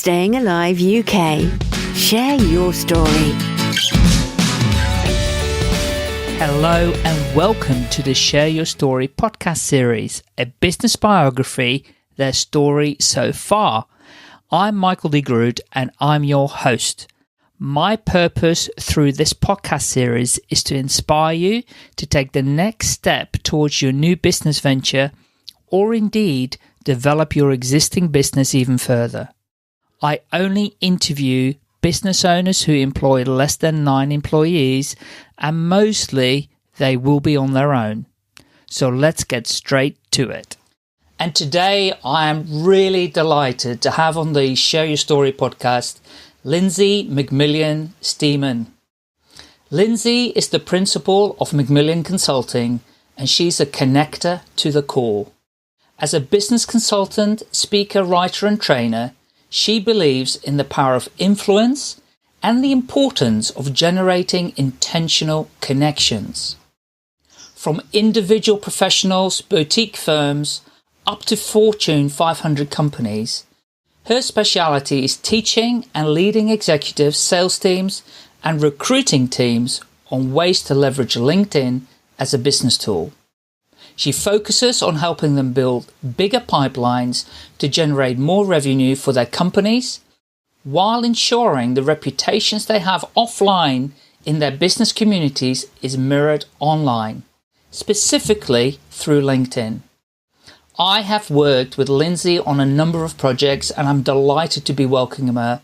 Staying Alive UK. Share your story. Hello and welcome to the Share Your Story podcast series, a business biography, their story so far. I'm Michael D. Groot and I'm your host. My purpose through this podcast series is to inspire you to take the next step towards your new business venture or indeed develop your existing business even further. I only interview business owners who employ less than 9 employees, and mostly they will be on their own. So let's get straight to it. And today I am really delighted to have on the Share Your Story podcast Lindsey McMillion Stemann. Lindsey is the principal of McMillion Consulting, and she's a connector to the core. As a business consultant, speaker, writer and trainer, she believes in the power of influence and the importance of generating intentional connections. From individual professionals, boutique firms, up to Fortune 500 companies, her speciality is teaching and leading executives, sales teams and recruiting teams on ways to leverage LinkedIn as a business tool. She focuses on helping them build bigger pipelines to generate more revenue for their companies, while ensuring the reputations they have offline in their business communities is mirrored online, specifically through LinkedIn. I have worked with Lindsey on a number of projects and I'm delighted to be welcoming her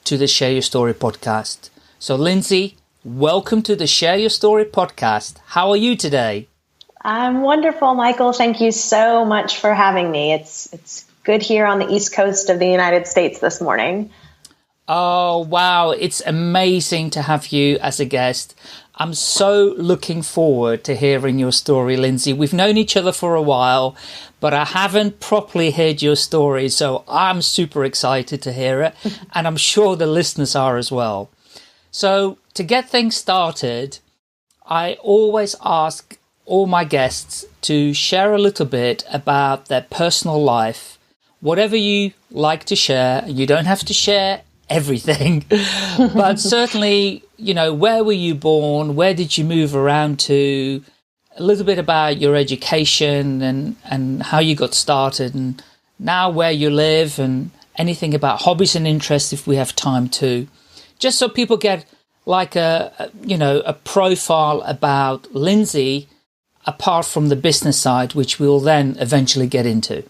to the Share Your Story podcast. So Lindsey, welcome to the Share Your Story podcast. How are you today? I'm wonderful, Michael. Thank you so much for having me. It's good here on the East Coast of the United States this morning. Oh, wow. It's amazing to have you as a guest. I'm so looking forward to hearing your story, Lindsey. We've known each other for a while, but I haven't properly heard your story, so I'm super excited to hear it, and I'm sure the listeners are as well. So to get things started, I always ask all my guests to share a little bit about their personal life, whatever you like to share. You don't have to share everything, but certainly, where were you born? Where did you move around to? A little bit about your education and how you got started, and now where you live, and anything about hobbies and interests if we have time to, just so people get like a profile about Lindsey apart from the business side, which we'll then eventually get into.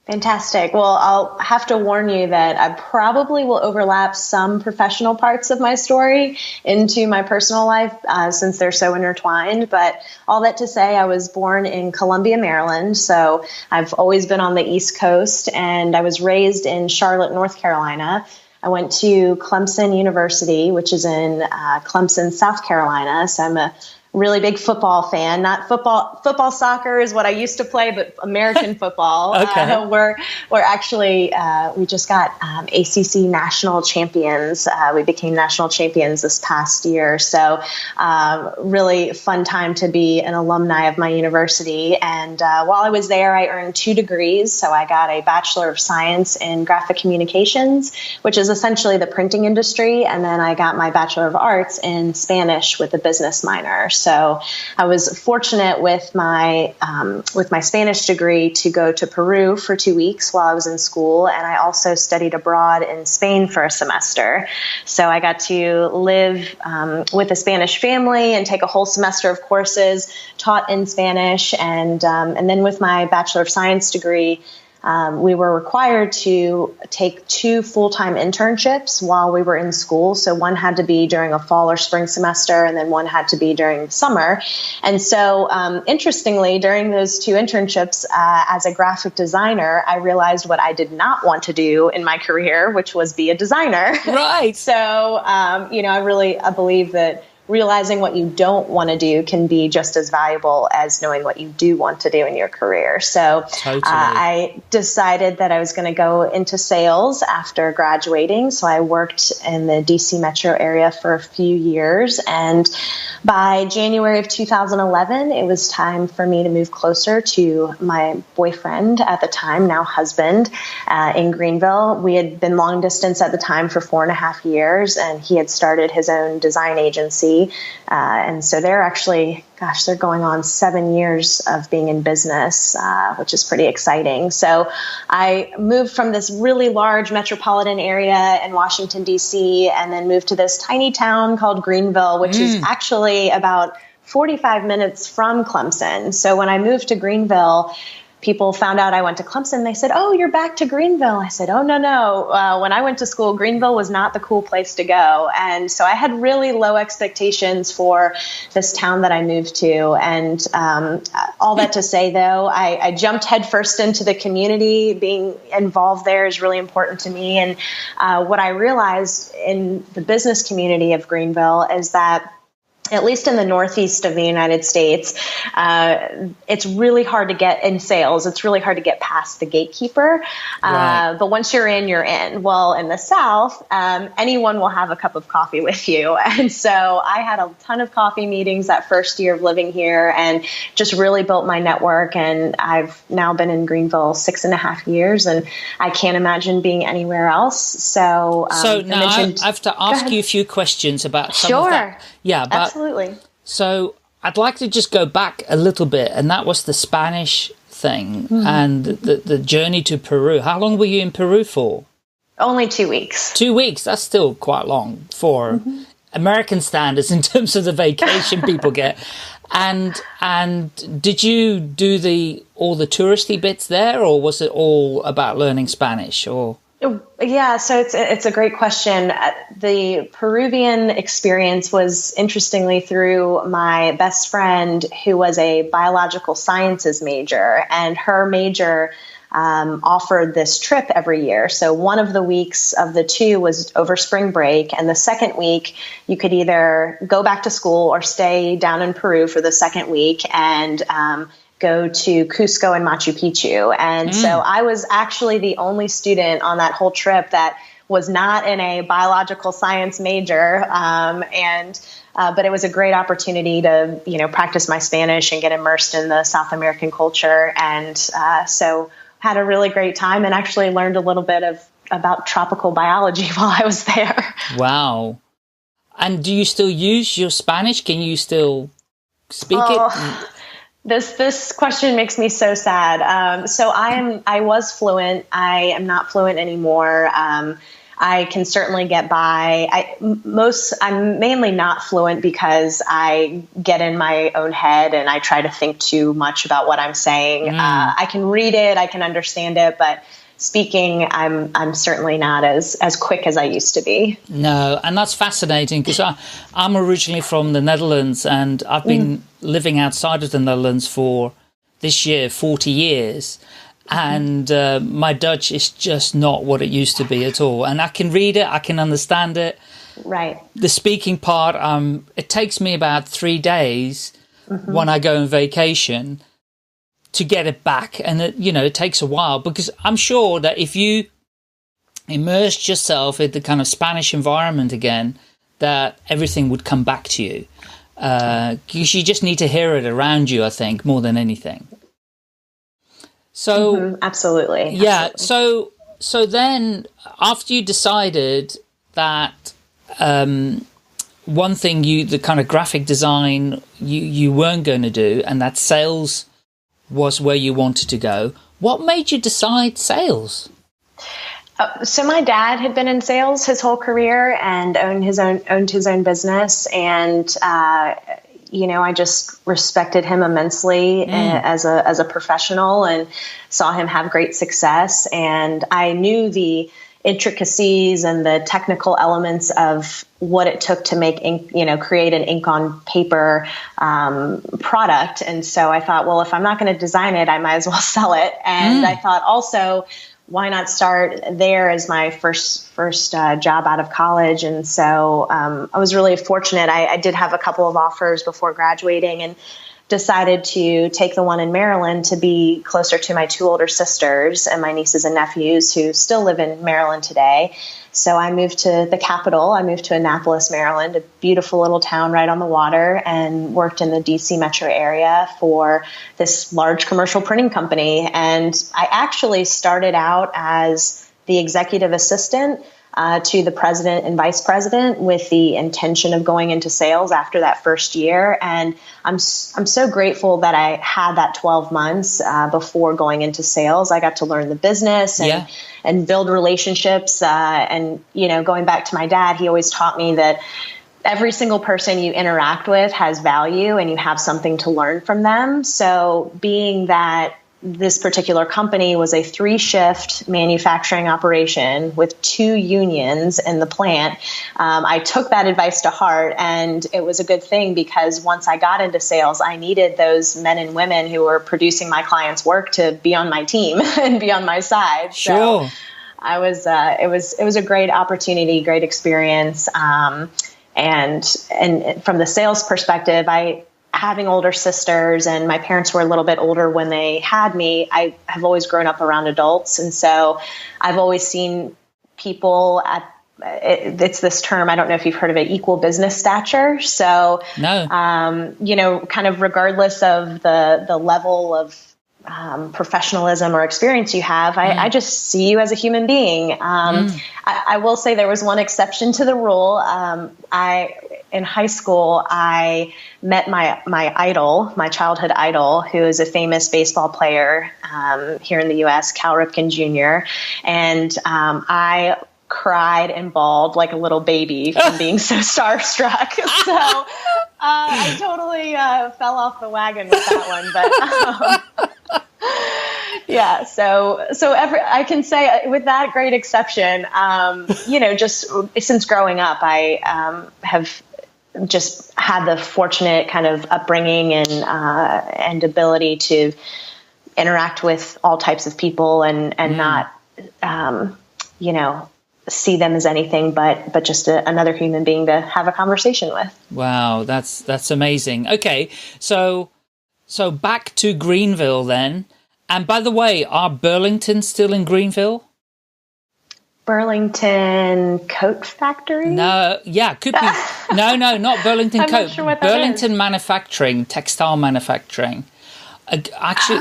Fantastic. Well, I'll have to warn you that I probably will overlap some professional parts of my story into my personal life since they're so intertwined. But all that to say, I was born in Columbia, Maryland. So I've always been on the East Coast, and I was raised in Charlotte, North Carolina. I went to Clemson University, which is in Clemson, South Carolina. So I'm a really big football fan. Not football soccer is what I used to play, but American football. Okay. We're actually, we just got ACC national champions. We became national champions this past year. So really fun time to be an alumni of my university. And while I was there, I earned 2 degrees. So I got a Bachelor of Science in Graphic Communications, which is essentially the printing industry. And then I got my Bachelor of Arts in Spanish with a business minor. So I was fortunate with my Spanish degree to go to Peru for 2 weeks while I was in school, and I also studied abroad in Spain for a semester. So I got to live with a Spanish family and take a whole semester of courses taught in Spanish, and then with my Bachelor of Science degree, we were required to take 2 full-time internships while we were in school. So one had to be during a fall or spring semester, and then one had to be during the summer. And so, interestingly, during those 2 internships, as a graphic designer, I realized what I did not want to do in my career, which was be a designer. Right. So, I believe that realizing what you don't want to do can be just as valuable as knowing what you do want to do in your career. So Totally. I decided that I was going to go into sales after graduating. So I worked in the DC metro area for a few years. And by January of 2011, it was time for me to move closer to my boyfriend at the time, now husband, in Greenville. We had been long distance at the time for 4.5 years, and he had started his own design agency. And so they're actually, they're going on 7 years of being in business, which is pretty exciting. So I moved from this really large metropolitan area in Washington, D.C., and then moved to this tiny town called Greenville, which is actually about 45 minutes from Clemson. So when I moved to Greenville, people found out I went to Clemson. They said, "Oh, you're back to Greenville." I said, "Oh, no. When I went to school, Greenville was not the cool place to go." And so I had really low expectations for this town that I moved to. And all that to say, though, I jumped headfirst into the community. Being involved there is really important to me. And what I realized in the business community of Greenville is that, at least in the Northeast of the United States, it's really hard to get in sales. It's really hard to get past the gatekeeper. Right. But once you're in. Well, in the South, anyone will have a cup of coffee with you. And so I had a ton of coffee meetings that first year of living here and just really built my network. And I've now been in Greenville 6.5 years, and I can't imagine being anywhere else. So now I have to ask you a few questions about some of that. Yeah, but absolutely. So I'd like to just go back a little bit, and that was the Spanish thing and the journey to Peru. How long were you in Peru for? Only 2 weeks. 2 weeks, that's still quite long for American standards in terms of the vacation people get. And did you do all the touristy bits there, or was it all about learning Spanish? Or yeah, so it's a great question. The Peruvian experience was, interestingly, through my best friend, who was a biological sciences major, and her major offered this trip every year. So one of the weeks of the two was over spring break, and the second week you could either go back to school or stay down in Peru for the second week and go to Cusco and Machu Picchu. And so I was actually the only student on that whole trip that was not in a biological science major. But it was a great opportunity to, practice my Spanish and get immersed in the South American culture. And so had a really great time and actually learned a little bit about tropical biology while I was there. Wow. And do you still use your Spanish? Can you still speak it? This question makes me so sad. So I was fluent. I am not fluent anymore. I can certainly get by. I'm mainly not fluent because I get in my own head and I try to think too much about what I'm saying. I can read it, I can understand it, but speaking, I'm certainly not as quick as I used to be. No, and that's fascinating because I'm originally from the Netherlands, and I've been living outside of the Netherlands for this year 40 years. And my Dutch is just not what it used to be at all. And I can read it, I can understand it. Right. The speaking part, it takes me about 3 days when I go on vacation to get it back. And, it takes a while, because I'm sure that if you immersed yourself in the kind of Spanish environment again, that everything would come back to you. Because you just need to hear it around you, I think, more than anything. So absolutely. Yeah. So then after you decided that one thing the kind of graphic design you weren't going to do, and that sales was where you wanted to go, what made you decide sales? So my dad had been in sales his whole career and owned his own business, and I just respected him immensely as a professional and saw him have great success. And I knew the intricacies and the technical elements of what it took to make ink, create an ink on paper product. And so I thought, well, if I'm not going to design it, I might as well sell it. And I thought also, why not start there as my first job out of college? And so I was really fortunate. I did have a couple of offers before graduating, and decided to take the one in Maryland to be closer to my two older sisters and my nieces and nephews who still live in Maryland today. So I moved to the capital. I moved to Annapolis, Maryland, a beautiful little town right on the water, and worked in the DC metro area for this large commercial printing company. And I actually started out as the executive assistant to the president and vice president with the intention of going into sales after that first year. And I'm so grateful that I had that 12 months before going into sales. I got to learn the business and build relationships. And, going back to my dad, he always taught me that every single person you interact with has value and you have something to learn from them. So being that this particular company was a 3-shift manufacturing operation with 2 unions in the plant, I took that advice to heart, and it was a good thing because once I got into sales, I needed those men and women who were producing my clients' work to be on my team and be on my side. Sure. So it was a great opportunity, great experience. And from the sales perspective, having older sisters, and my parents were a little bit older when they had me, I have always grown up around adults. And so I've always seen people it's this term, I don't know if you've heard of it, equal business stature. So, no. Kind of regardless of the level of professionalism or experience you have, I just see you as a human being. I will say there was one exception to the rule. In high school, I met my idol, my childhood idol, who is a famous baseball player here in the U.S., Cal Ripken Jr., and I cried and bawled like a little baby from being so starstruck. So I totally fell off the wagon with that one, but yeah. So I can say with that great exception, just since growing up, I have just had the fortunate kind of upbringing and ability to interact with all types of people and not, see them as anything but just another human being to have a conversation with. Wow, that's amazing. Okay, so back to Greenville then. And by the way, are Burlington still in Greenville? Burlington Coat Factory? No, yeah, could be. No, not Burlington I'm Coat. not sure what that Burlington is. Manufacturing, textile manufacturing. Actually,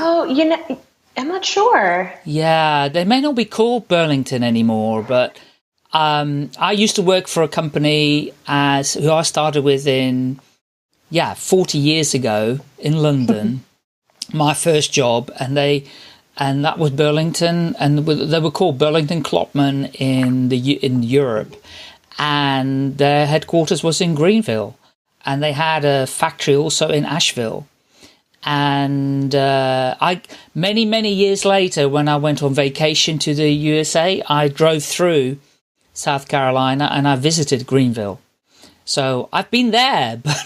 I'm not sure. Yeah, they may not be called Burlington anymore, but I used to work for a company who I started with 40 years ago in London. My first job, and that was Burlington, and they were called Burlington Klopman in Europe, and their headquarters was in Greenville, and they had a factory also in Asheville. And many years later, when I went on vacation to the USA, I drove through South Carolina and I visited Greenville. So I've been there, but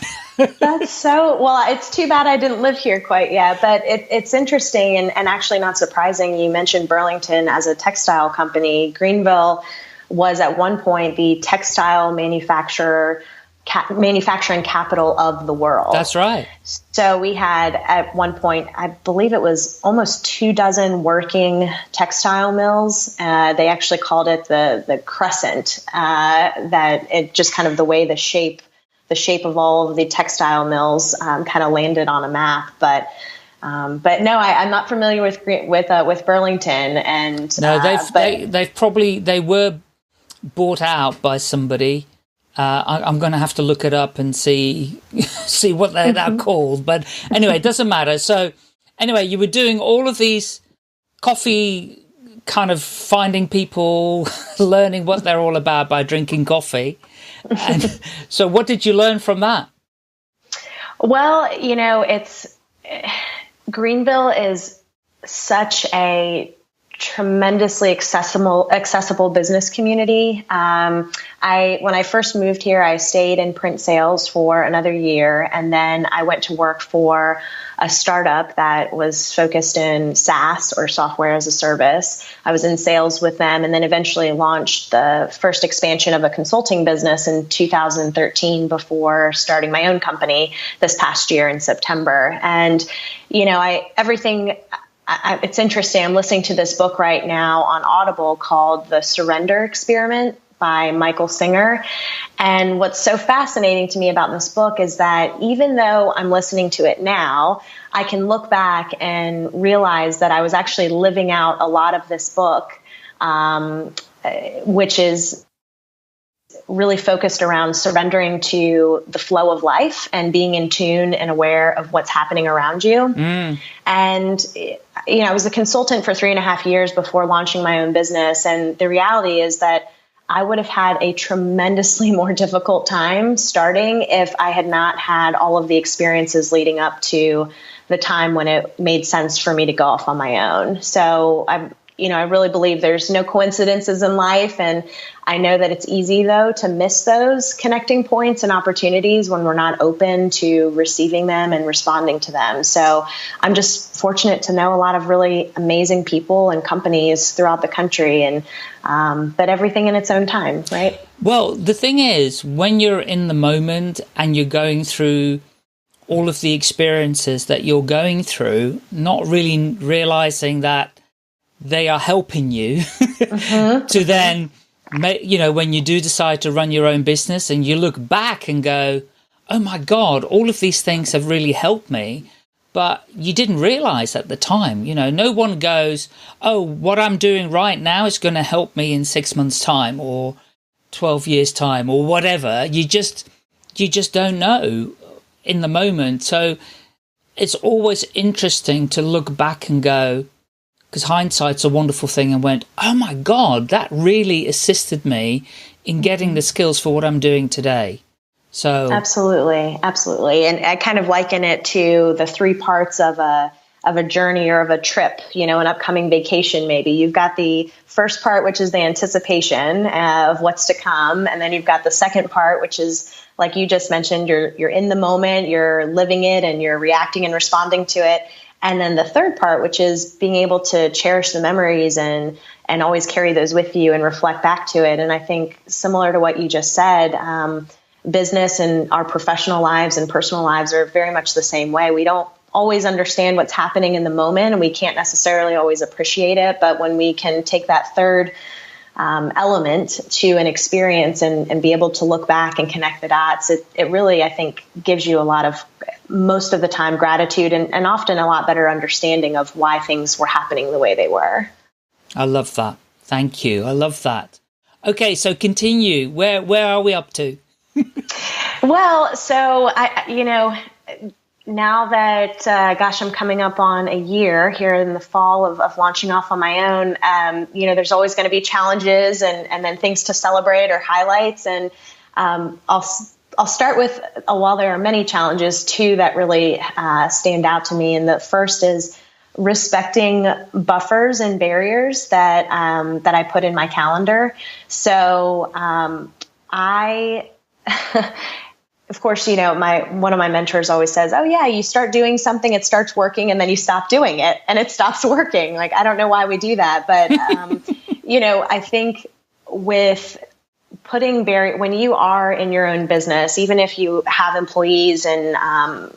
That's so, well, it's too bad I didn't live here quite yet, but it's interesting and actually not surprising. You mentioned Burlington as a textile company. Greenville was at one point the textile manufacturing capital of the world. That's right. So we had at one point, I believe it was almost 24 working textile mills. They actually called it the crescent, that it just kind of the way the shape of all of the textile mills kind of landed on a map. But no, I'm not familiar with Burlington. And no, they were bought out by somebody. I'm going to have to look it up and see what they're called. But anyway, it doesn't matter. So anyway, you were doing all of these coffee, kind of finding people, learning what they're all about by drinking coffee. And so what did you learn from that? Well, Greenville is such a tremendously accessible business community. When I first moved here, I stayed in print sales for another year, and then I went to work for a startup that was focused in SaaS, or software as a service. I was in sales with them, and then eventually launched the first expansion of a consulting business in 2013 before starting my own company this past year in September. And, it's interesting. I'm listening to this book right now on Audible called The Surrender Experiment by Michael Singer. And what's so fascinating to me about this book is that even though I'm listening to it now, I can look back and realize that I was actually living out a lot of this book, which is really focused around surrendering to the flow of life and being in tune and aware of what's happening around you. And, I was a consultant for 3.5 years before launching my own business. And the reality is that I would have had a tremendously more difficult time starting if I had not had all of the experiences leading up to the time when it made sense for me to go off on my own. So I really believe there's no coincidences in life. And I know that it's easy, though, to miss those connecting points and opportunities when we're not open to receiving them and responding to them. So I'm just fortunate to know a lot of really amazing people and companies throughout the country, and but everything in its own time, right? Well, the thing is, when you're in the moment and you're going through all of the experiences that you're going through, not really realizing that they are helping you to then, when you do decide to run your own business and you look back and go, oh my God, all of these things have really helped me. But you didn't realize at the time, no one goes, oh, what I'm doing right now is going to help me in 6 months' time or 12 years' time or whatever. You just don't know in the moment. So it's always interesting to look back and go, because hindsight's a wonderful thing, and went, oh my God, that really assisted me in getting the skills for what I'm doing today. So absolutely. And I kind of liken it to the 3 parts of a journey or of a trip, an upcoming vacation. Maybe you've got the first part, which is the anticipation of what's to come. And then you've got the second part, which is, like you just mentioned, you're in the moment, you're living it, and you're reacting and responding to it. And then the third part, which is being able to cherish the memories and always carry those with you and reflect back to it. And I think similar to what you just said, business and our professional lives and personal lives are very much the same way. We don't always understand what's happening in the moment, and we can't necessarily always appreciate it. But when we can take that third element to an experience and be able to look back and connect the dots, it really, I think, gives you a lot of, most of the time, gratitude and often a lot better understanding of why things were happening the way they were. I love that. Thank you. I love that. Okay, so continue. Where are we up to? Well, so now that, I'm coming up on a year here in the fall of launching off on my own, there's always going to be challenges and then things to celebrate or highlights. And I'll start with, while there are many challenges, 2 that really stand out to me. And the first is respecting buffers and barriers that I put in my calendar. So of course, one of my mentors always says, oh yeah, you start doing something, it starts working, and then you stop doing it and it stops working. Like, I don't know why we do that, but, I think with putting when you are in your own business, even if you have employees and,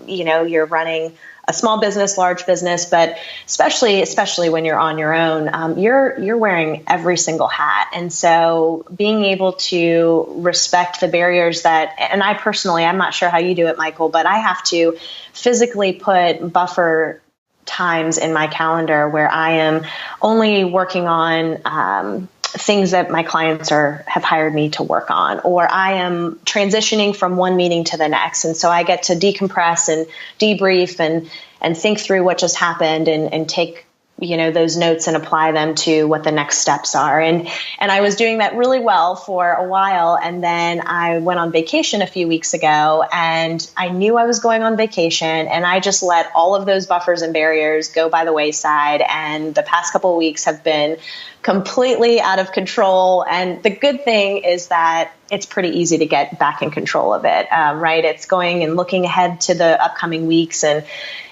you're running a small business, large business, but especially when you're on your own, you're wearing every single hat. And so being able to respect the barriers and I personally, I'm not sure how you do it, Michael, but I have to physically put buffer times in my calendar where I am only working on, things that my clients have hired me to work on, or I am transitioning from one meeting to the next. And so I get to decompress and debrief and think through what just happened and take those notes and apply them to what the next steps are. And I was doing that really well for a while. And then I went on vacation a few weeks ago, and I knew I was going on vacation, and I just let all of those buffers and barriers go by the wayside. And the past couple of weeks have been completely out of control. And the good thing is that it's pretty easy to get back in control of it, right? It's going and looking ahead to the upcoming weeks and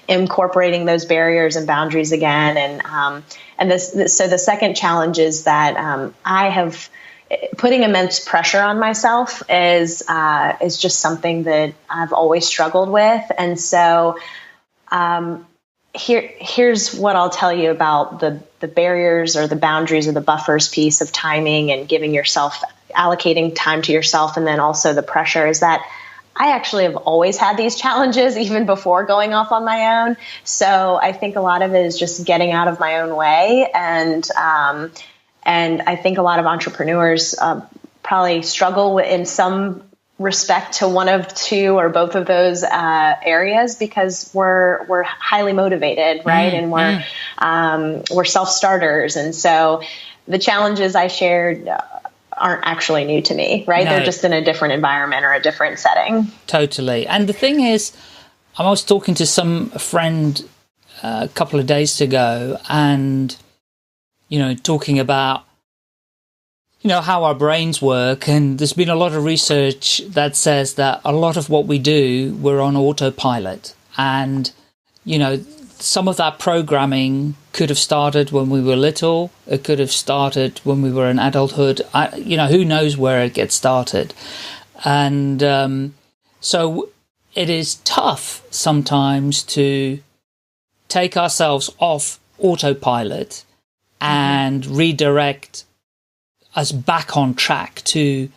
incorporating those barriers and boundaries again. So the second challenge is that I have putting immense pressure on myself is just something that I've always struggled with. And so here's what I'll tell you about the barriers or the boundaries or the buffers piece of timing and allocating time to yourself, and then also the pressure is that I actually have always had these challenges even before going off on my own. So I think a lot of it is just getting out of my own way. And I think a lot of entrepreneurs probably struggle in some respect to one of two or both of those areas, because we're highly motivated, right? And we're self-starters. And so the challenges I shared aren't actually new to me, right? No. They're just in a different environment or a different setting. Totally. And the thing is, I was talking to a friend a couple of days ago, and, talking about, how our brains work. And there's been a lot of research that says that a lot of what we do, we're on autopilot. And, some of that programming could have started when we were little. It could have started when we were in adulthood. Who knows where it gets started. And so it is tough sometimes to take ourselves off autopilot and redirect us back on track to,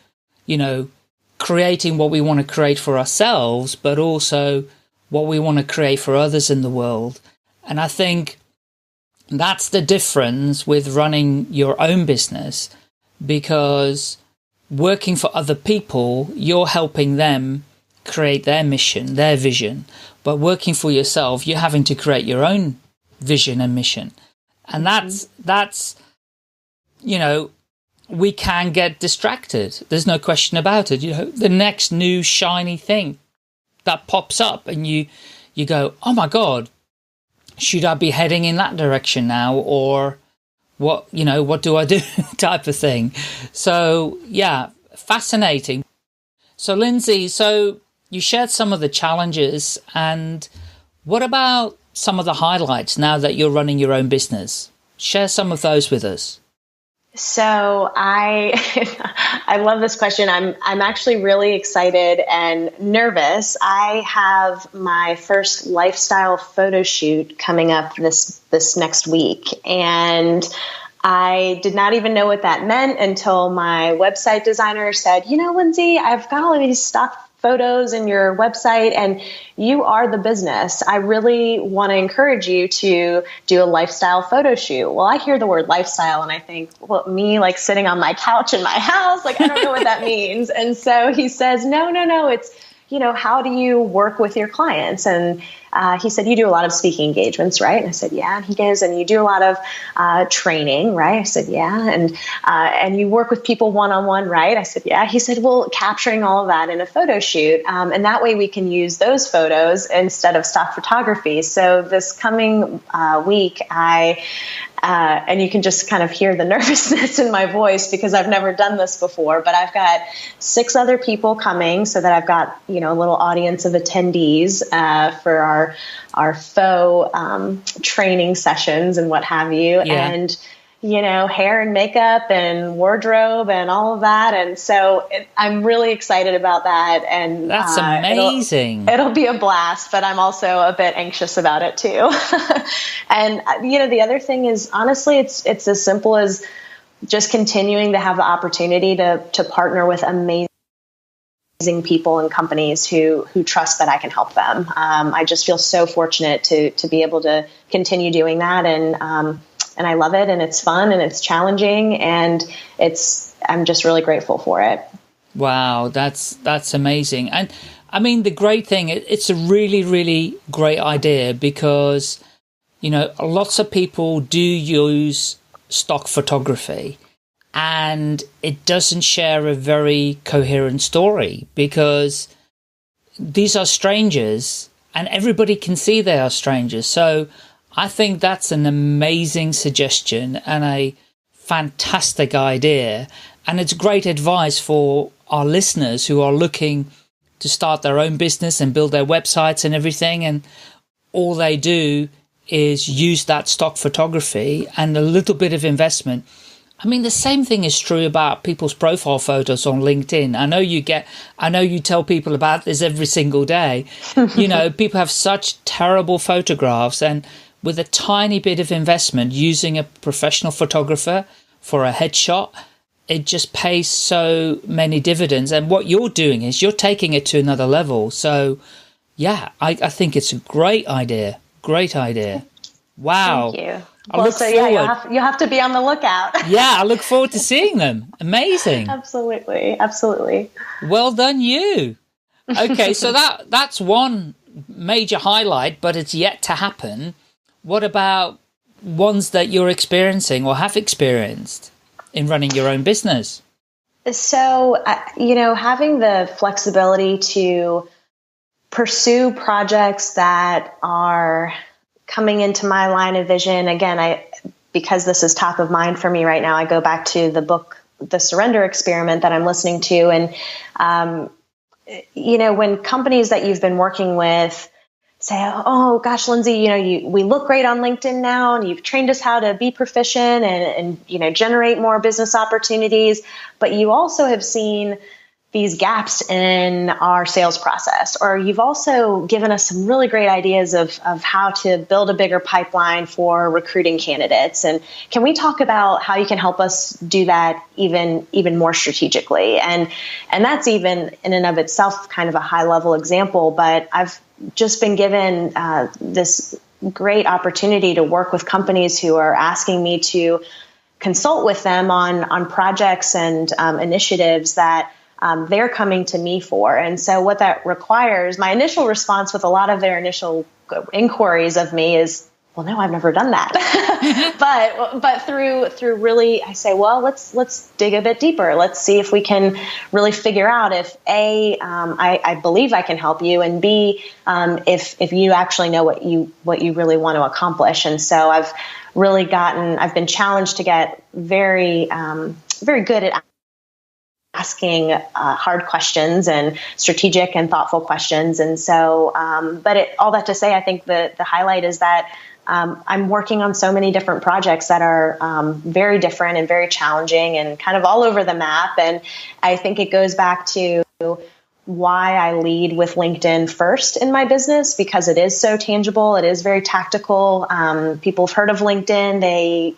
creating what we want to create for ourselves, but also what we want to create for others in the world. And I think that's the difference with running your own business, because working for other people, you're helping them create their mission, their vision. But working for yourself, you're having to create your own vision and mission. And that's we can get distracted. There's no question about it. The next new shiny thing that pops up, and you go, oh my God, should I be heading in that direction now? Or what do I do type of thing. So yeah, fascinating. So Lindsey, you shared some of the challenges, and what about some of the highlights now that you're running your own business? Share some of those with us. So I love this question. I'm actually really excited and nervous. I have my first lifestyle photo shoot coming up this next week, and I did not even know what that meant until my website designer said, Lindsey, I've got all of these stock photos in your website, and you are the business. I really want to encourage you to do a lifestyle photo shoot. Well, I hear the word lifestyle and I think, well, me like sitting on my couch in my house, like I don't know what that means. And so he says, no, it's, how do you work with your clients? And he said, you do a lot of speaking engagements, right? And I said, yeah. And he goes, and you do a lot of training, right? I said, yeah. And you work with people one-on-one, right? I said, yeah. He said, well, capturing all of that in a photo shoot. And that way we can use those photos instead of stock photography. So this coming week, and you can just kind of hear the nervousness in my voice because I've never done this before, but I've got 6 other people coming so that I've got, a little audience of attendees for our faux training sessions and what have you. Yeah. And, hair and makeup and wardrobe and all of that. And so I'm really excited about that. And that's amazing. It'll be a blast, but I'm also a bit anxious about it too. And, the other thing is, honestly, it's as simple as just continuing to have the opportunity to partner with amazing people and companies who trust that I can help them. I just feel so fortunate to be able to continue doing that. And I love it, and it's fun, and it's challenging, and I'm just really grateful for it. Wow, that's amazing. And I mean, the great thing, it's a really, really great idea, because lots of people do use stock photography, and it doesn't share a very coherent story because these are strangers and everybody can see they are strangers. So I think that's an amazing suggestion and a fantastic idea. And it's great advice for our listeners who are looking to start their own business and build their websites and everything. And all they do is use that stock photography and a little bit of investment. I mean, the same thing is true about people's profile photos on LinkedIn. I know you tell people about this every single day. People have such terrible photographs, and with a tiny bit of investment using a professional photographer for a headshot, it just pays so many dividends. And what you're doing is you're taking it to another level. So yeah, I think it's a great idea. Great idea. Wow. Thank you. I look forward. Yeah, you'll have to be on the lookout. Yeah, I look forward to seeing them. Amazing. Absolutely. Well done, you. Okay, so that's one major highlight, but it's yet to happen. What about ones that you're experiencing or have experienced in running your own business? So, having the flexibility to pursue projects that are coming into my line of vision. Again, because this is top of mind for me right now, I go back to the book, The Surrender Experiment, that I'm listening to. And, when companies that you've been working with say, oh gosh, Lindsey, we look great on LinkedIn now, and you've trained us how to be proficient and generate more business opportunities. But you also have seen these gaps in our sales process, or you've also given us some really great ideas of how to build a bigger pipeline for recruiting candidates. And can we talk about how you can help us do that even more strategically? And that's even in and of itself kind of a high level example, but I've just been given this great opportunity to work with companies who are asking me to consult with them on projects and initiatives that they're coming to me for. And so what that requires, my initial response with a lot of their initial inquiries of me is, well, no, I've never done that. but through really, I say, well, let's dig a bit deeper. Let's see if we can really figure out if A, I believe I can help you, and B, if you actually know what you really want to accomplish. And so I've been challenged to get very good at asking hard questions and strategic and thoughtful questions. And so, all that to say, I think the highlight is that I'm working on so many different projects that are very different and very challenging and kind of all over the map. And I think it goes back to why I lead with LinkedIn first in my business, because it is so tangible. It is very tactical. People have heard of LinkedIn. They,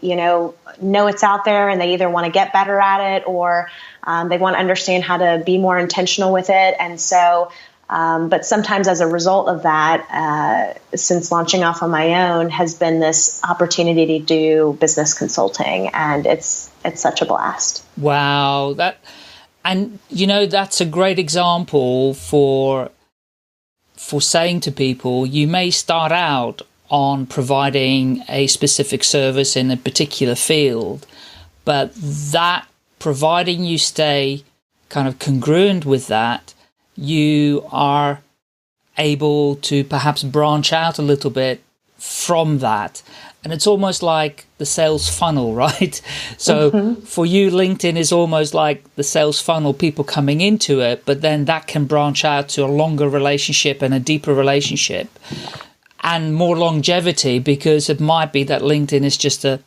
know it's out there, and they either want to get better at it, or they want to understand how to be more intentional with it. And so, but sometimes as a result of that, since launching off on my own, has been this opportunity to do business consulting, and it's such a blast. Wow. That's a great example for saying to people, you may start out on providing a specific service in a particular field, but that, providing you stay kind of congruent with that, you are able to perhaps branch out a little bit from that. And it's almost like the sales funnel, right? So for you, LinkedIn is almost like the sales funnel, people coming into it, but then that can branch out to a longer relationship and a deeper relationship and more longevity, because it might be that LinkedIn is just a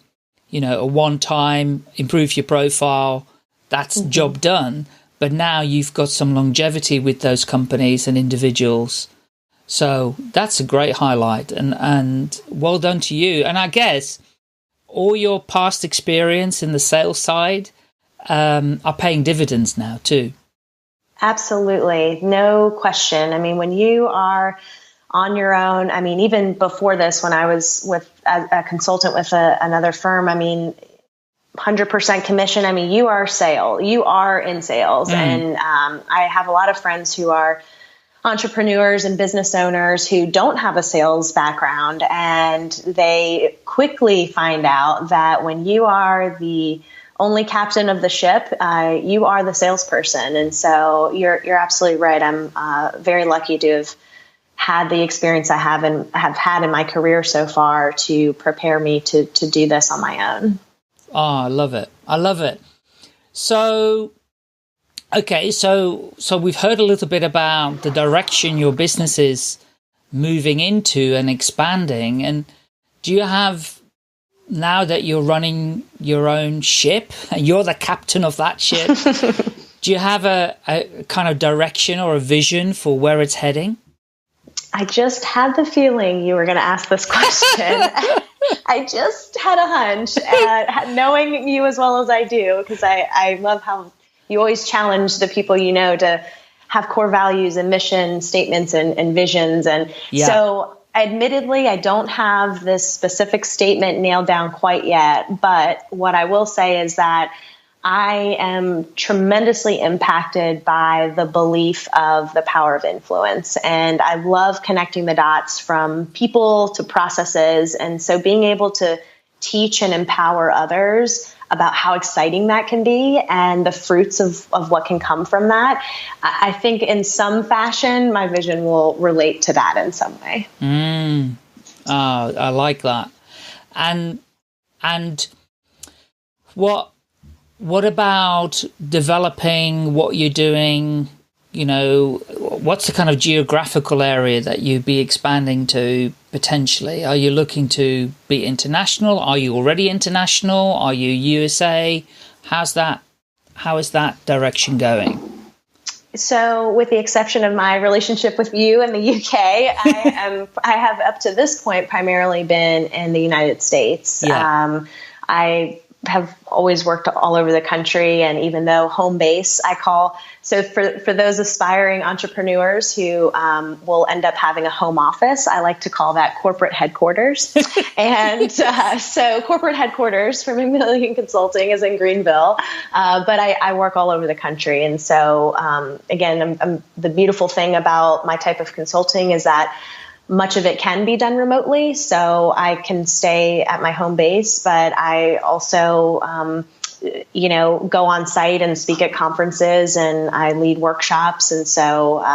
one-time, improve your profile, that's job done. But now you've got some longevity with those companies and individuals. So that's a great highlight, and well done to you. And I guess all your past experience in the sales side are paying dividends now too. Absolutely. No question. I mean, when you are on your own, I mean, even before this, when I was with a consultant with another firm, I mean, 100% commission. I mean, you are in sales. And I have a lot of friends who are entrepreneurs and business owners who don't have a sales background, and they quickly find out that when you are the only captain of the ship, you are the salesperson. And so you're absolutely right. I'm very lucky to have had the experience I have had in my career so far to prepare me to do this on my own. Oh, I love it. I love it. So, okay, so we've heard a little bit about the direction your business is moving into and expanding. And do you have, now that you're running your own ship and you're the captain of that ship, do you have a kind of direction or a vision for where it's heading? I just had the feeling you were going to ask this question. I just had a hunch, knowing you as well as I do, because I love how you always challenge the people you know to have core values and mission statements and visions. And so admittedly, I don't have this specific statement nailed down quite yet. But what I will say is that I am tremendously impacted by the belief of the power of influence. And I love connecting the dots from people to processes. And so being able to teach and empower others about how exciting that can be and the fruits of what can come from that, I think in some fashion, my vision will relate to that in some way. I like that. And what about developing what you're doing? You know, what's the kind of geographical area that you'd be expanding to potentially? Are you looking to be international? Are you already international? Are you USA? How is that direction going? So with the exception of my relationship with you in the UK, I have up to this point primarily been in the United States. I have always worked all over the country, and even though home base I call, so for those aspiring entrepreneurs who will end up having a home office, I like to call that corporate headquarters. And so corporate headquarters for McMillion Consulting is in Greenville, but I work all over the country. And so again, the beautiful thing about my type of consulting is that much of it can be done remotely, so I can stay at my home base, but I also, go on site and speak at conferences, and I lead workshops. And so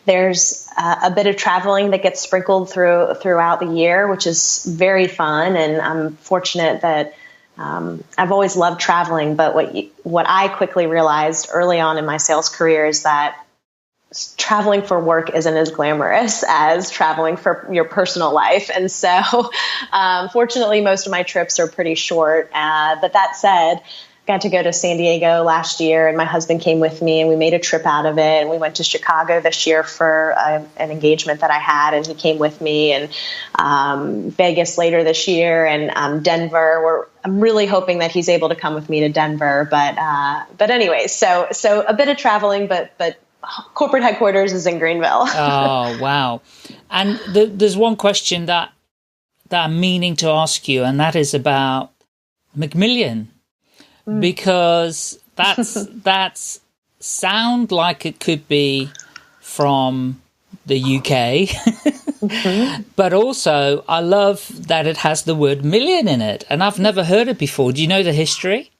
there's a bit of traveling that gets sprinkled throughout the year, which is very fun. And I'm fortunate that I've always loved traveling, but what I quickly realized early on in my sales career is that traveling for work isn't as glamorous as traveling for your personal life. And so, fortunately, most of my trips are pretty short. But that said, got to go to San Diego last year, and my husband came with me, and we made a trip out of it. And we went to Chicago this year for an engagement that I had, and he came with me, and Vegas later this year, and Denver. I'm really hoping that he's able to come with me to Denver. But anyways, so a bit of traveling, but corporate headquarters is in Greenville. Oh, wow. And there's one question that I'm meaning to ask you, and that is about McMillion, because that's sound like it could be from the UK, but also I love that it has the word million in it, and I've never heard it before. Do you know the history?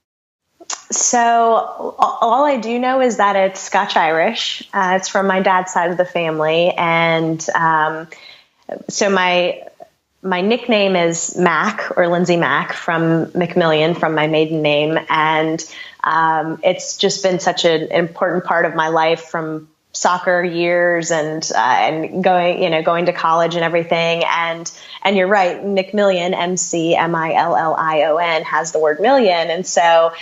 So all I do know is that it's Scotch-Irish. It's from my dad's side of the family. And so my nickname is Mac, or Lindsey Mac, from McMillion, from my maiden name. And it's just been such an important part of my life from soccer years and going to college and everything. And you're right, McMillion, McMillion, has the word million. And so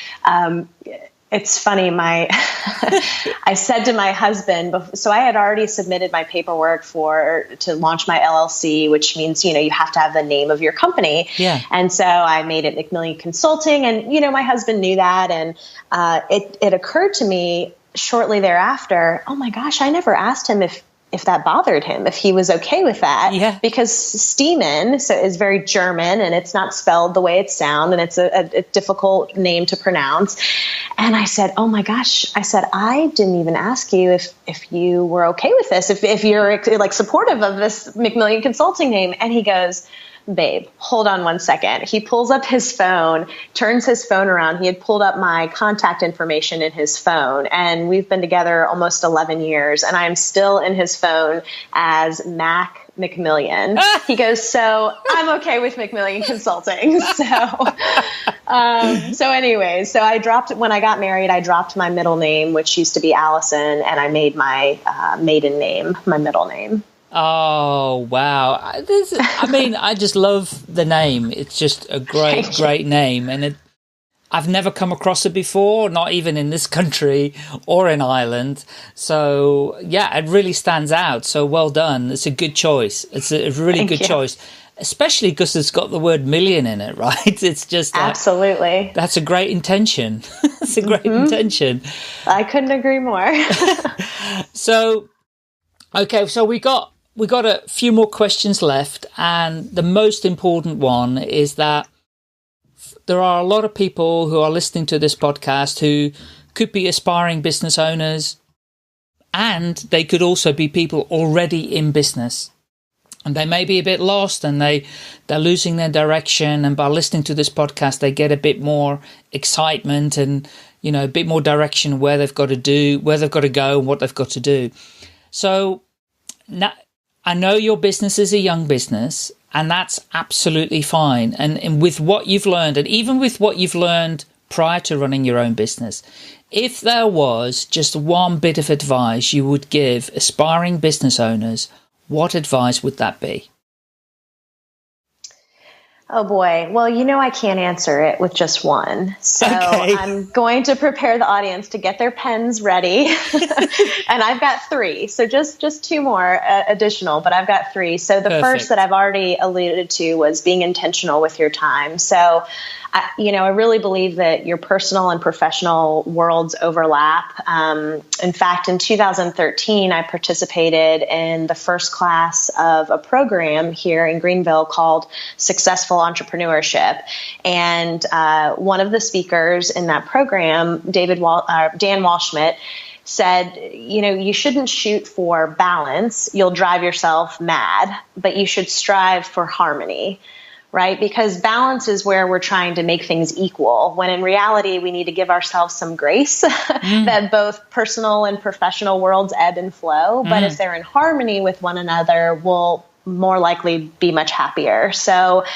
it's funny, I said to my husband, so I had already submitted my paperwork to launch my LLC, which means, you have to have the name of your company. Yeah. And so I made it McMillion Consulting, and, my husband knew that. And it occurred to me shortly thereafter, oh my gosh, I never asked him if if that bothered him, if he was okay with that. Yeah. Because Stemann is very German, and it's not spelled the way it sounds, and it's a difficult name to pronounce. And I said, oh my gosh, I said, I didn't even ask you if you were okay with this, if you're like supportive of this McMillion Consulting name. And he goes, babe, hold on one second. He pulls up his phone, turns his phone around. He had pulled up my contact information in his phone, and we've been together almost 11 years, and I'm still in his phone as Mac McMillion. He goes, so I'm okay with McMillion Consulting. So anyways, when I got married, I dropped my middle name, which used to be Allison, and I made my maiden name my middle name. Oh, wow. I just love the name. It's just a great name. And I've never come across it before, not even in this country or in Ireland. So, yeah, it really stands out. So well done. It's a good choice. It's a really good choice, especially because it's got the word million in it, right? It's just like, absolutely. That's a great intention. It's a great intention. I couldn't agree more. So, okay, so we got a few more questions left, and the most important one is that there are a lot of people who are listening to this podcast who could be aspiring business owners, and they could also be people already in business. And they may be a bit lost, and they're losing their direction, and by listening to this podcast, they get a bit more excitement and, a bit more direction where they've got to go and what they've got to do. So now, I know your business is a young business, and that's absolutely fine. And with what you've learned, and even with what you've learned prior to running your own business, if there was just one bit of advice you would give aspiring business owners, what advice would that be? Oh boy. Well, I can't answer it with just one. So I'm going to prepare the audience to get their pens ready. And I've got three. So just two more additional, but I've got three. So the first that I've already alluded to was being intentional with your time. So I really believe that your personal and professional worlds overlap. In fact, in 2013, I participated in the first class of a program here in Greenville called Successful Entrepreneurship. And one of the speakers in that program, Dan Walschmidt, said, you shouldn't shoot for balance. You'll drive yourself mad, but you should strive for harmony. Right? Because balance is where we're trying to make things equal, when in reality, we need to give ourselves some grace that both personal and professional worlds ebb and flow. But if they're in harmony with one another, we'll more likely be much happier. So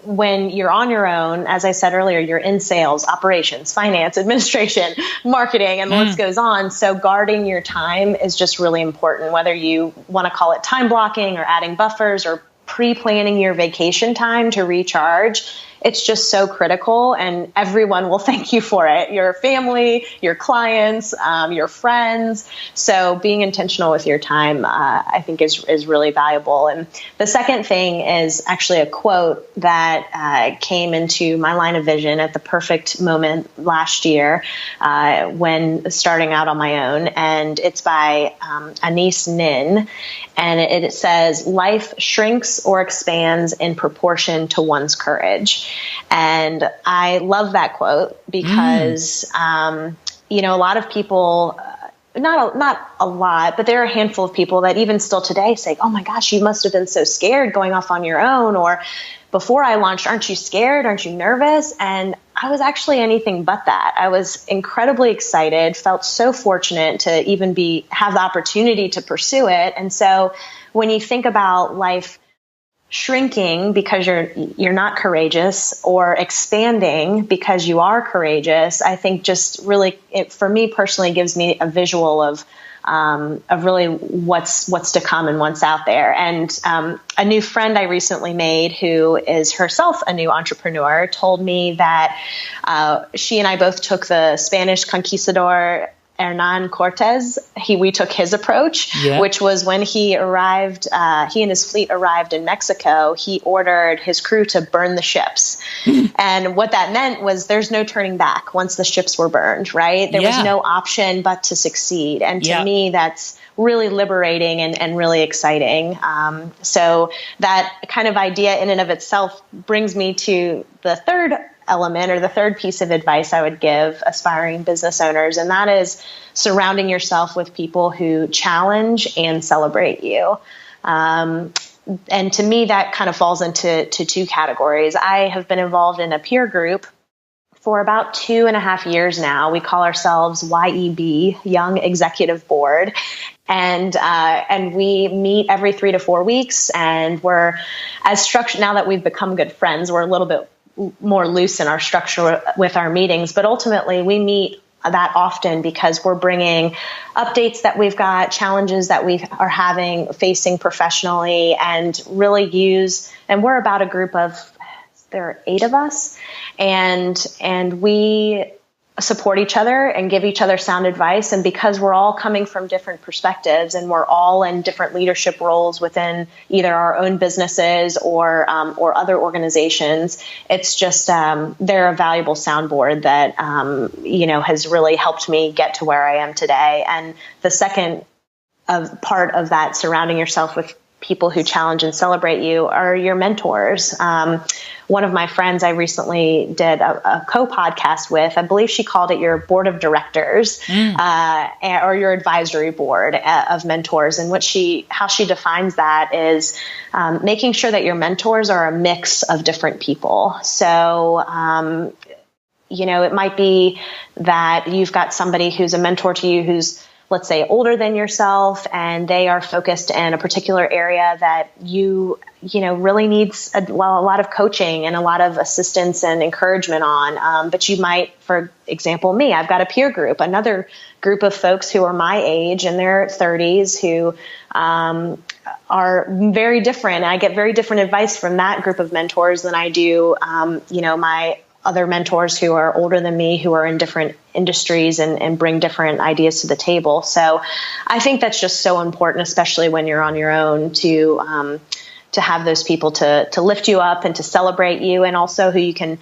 when you're on your own, as I said earlier, you're in sales, operations, finance, administration, marketing, and the list goes on. So guarding your time is just really important, whether you want to call it time blocking or adding buffers or pre-planning your vacation time to recharge. It's just so critical, and everyone will thank you for it. Your family, your clients, your friends. So being intentional with your time, I think is really valuable. And the second thing is actually a quote that came into my line of vision at the perfect moment last year when starting out on my own. And it's by Anais Nin. And it says, life shrinks or expands in proportion to one's courage. And I love that quote because, a lot of people, not a lot, but there are a handful of people that even still today say, oh my gosh, you must have been so scared going off on your own. Or before I launched, aren't you scared? Aren't you nervous? And I was actually anything but that. I was incredibly excited, felt so fortunate to even have the opportunity to pursue it. And so when you think about life shrinking because you're not courageous, or expanding because you are courageous, I think just really, for me personally, gives me a visual of really what's to come and what's out there. And a new friend I recently made, who is herself a new entrepreneur, told me that she and I both took the Spanish Conquistador Hernan Cortez, we took his approach, which was when he arrived, he and his fleet arrived in Mexico, he ordered his crew to burn the ships. And what that meant was there's no turning back once the ships were burned, right? There was no option but to succeed. And to me, that's really liberating and really exciting. So that kind of idea in and of itself brings me to the third element, or the third piece of advice I would give aspiring business owners, and that is surrounding yourself with people who challenge and celebrate you. And to me, that kind of falls into two categories. I have been involved in a peer group for about 2.5 years now. We call ourselves YEB, Young Executive Board. And we meet every 3 to 4 weeks, and we're as structured now that we've become good friends. We're a little bit more loose in our structure with our meetings, but ultimately we meet that often because we're bringing updates that we've got, challenges that we are facing professionally, and really and we're about a group of, there are 8 of us, and we support each other and give each other sound advice. And because we're all coming from different perspectives, and we're all in different leadership roles within either our own businesses or other organizations, it's just they're a valuable soundboard that has really helped me get to where I am today. And the second part of that, surrounding yourself with people who challenge and celebrate you, are your mentors. One of my friends I recently did a co-podcast with, I believe she called it your board of directors, or your advisory board of mentors. And how she defines that is making sure that your mentors are a mix of different people. So, it might be that you've got somebody who's a mentor to you who's, let's say, older than yourself, and they are focused in a particular area that you really needs a lot of coaching and a lot of assistance and encouragement on. But you might, for example, me, I've got a peer group, another group of folks who are my age in their 30s who are very different. I get very different advice from that group of mentors than I do, my other mentors who are older than me, who are in different industries and bring different ideas to the table. So I think that's just so important, especially when you're on your own, to have those people to lift you up and to celebrate you, and also who you can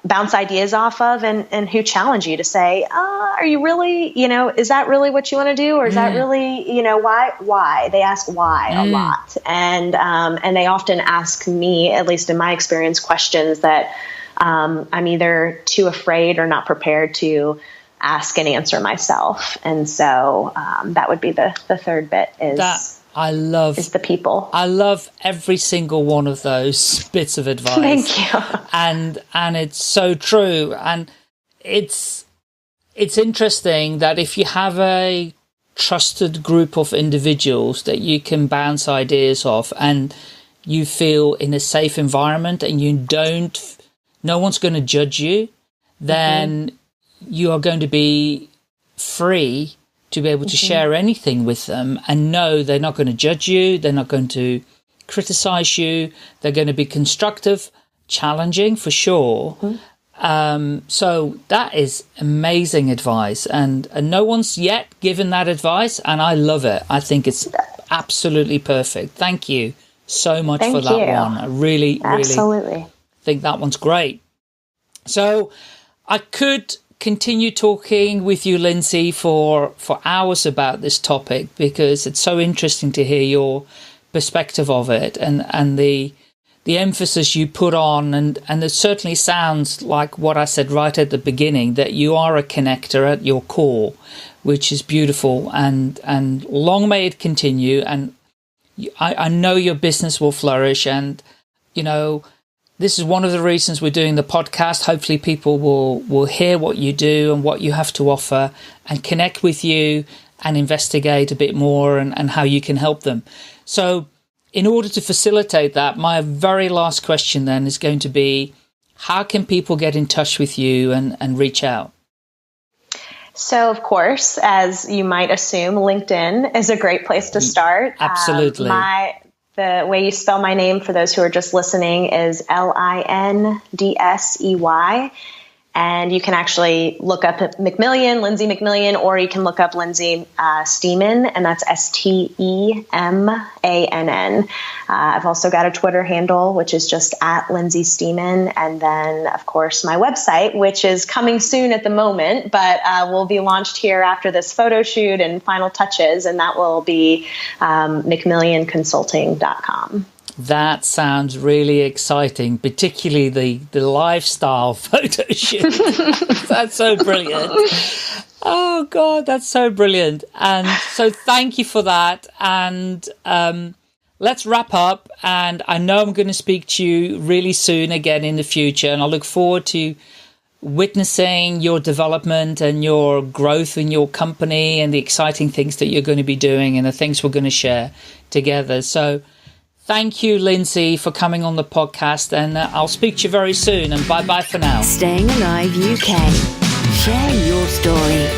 bounce ideas off of, and who challenge you to say, are you really, is that really what you want to do? Or is that really, why? They ask why a lot. And they often ask me, at least in my experience, questions that I'm either too afraid or not prepared to ask and answer myself. And so that would be the third bit is the people. I love every single one of those bits of advice. Thank you. And it's so true. And it's interesting that if you have a trusted group of individuals that you can bounce ideas off, and you feel in a safe environment, and no one's going to judge you, then you are going to be free to be able to share anything with them, and know they're not going to judge you. They're not going to criticize you. They're going to be constructive, challenging for sure. So that is amazing advice. And no one's yet given that advice, and I love it. I think it's absolutely perfect. Thank you so much for that one. I really think that one's great. So I could continue talking with you, Lindsey, for hours about this topic, because it's so interesting to hear your perspective of it, and the emphasis you put on, and it certainly sounds like what I said right at the beginning, that you are a connector at your core, which is beautiful, and long may it continue. And I know your business will flourish, and this is one of the reasons we're doing the podcast. Hopefully people will hear what you do and what you have to offer, and connect with you and investigate a bit more and how you can help them. So in order to facilitate that, my very last question then is going to be, how can people get in touch with you and reach out? So, of course, as you might assume, LinkedIn is a great place to start. Absolutely. The way you spell my name, for those who are just listening, is Lindsey. And you can actually look up McMillion, Lindsey McMillion, or you can look up Lindsey Stemann, and that's Stemann. I've also got a Twitter handle, which is just at Lindsey Stemann. And then, of course, my website, which is coming soon at the moment, but will be launched here after this photo shoot and final touches, and that will be McMillionConsulting.com. That sounds really exciting, particularly the lifestyle photo shoot. That's so brilliant. Oh, God, that's so brilliant. And so thank you for that. And let's wrap up. And I know I'm going to speak to you really soon again in the future. And I look forward to witnessing your development and your growth in your company and the exciting things that you're going to be doing and the things we're going to share together. So thank you, Lindsey, for coming on the podcast, and I'll speak to you very soon, and bye-bye for now. Staying Alive UK. Share your story.